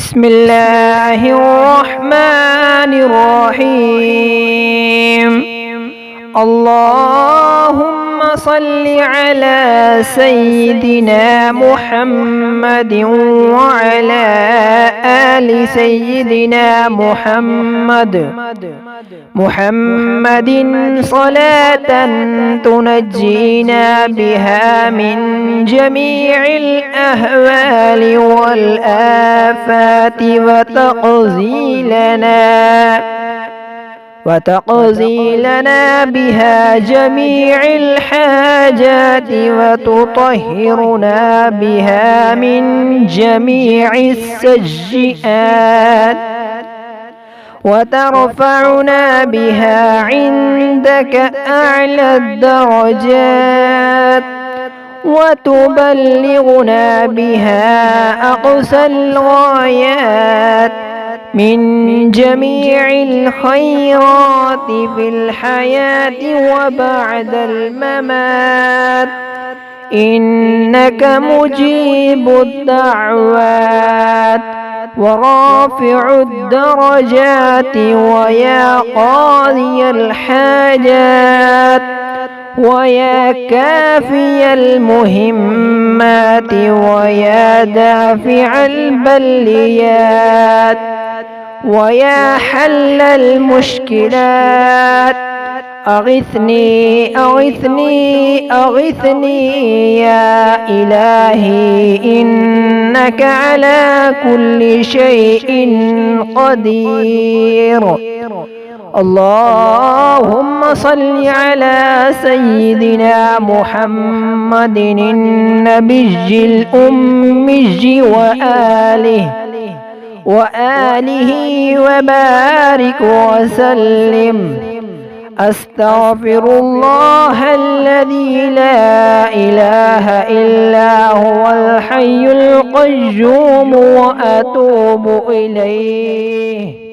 بسم الله الرحمن الرحيم. اللهم صل على سيدنا محمد وعلى آل سيدنا محمد صلاة تنجينا بها من جميع الأهوال والآفات وتقضي لنا بها جميع الحاجات وتطهرنا بها من جميع السيئات وترفعنا بها عندك أعلى الدرجات وتبلغنا بها أقصى الغايات من جميع الخيرات في الحياة وبعد الممات، إنك مجيب الدعوات ورافع الدرجات ويا قاضي الحاجات ويا كافي المهمات ويا دافع البليات ويا حل المشكلات. أغثني أغثني أغثني يا إلهي، إنك على كل شيء قدير. اللهم صل على سيدنا محمد النبي الأمي وآله وبارك وسلم. أستغفر الله الذي لا إله إلا هو الحي القيوم وأتوب إليه.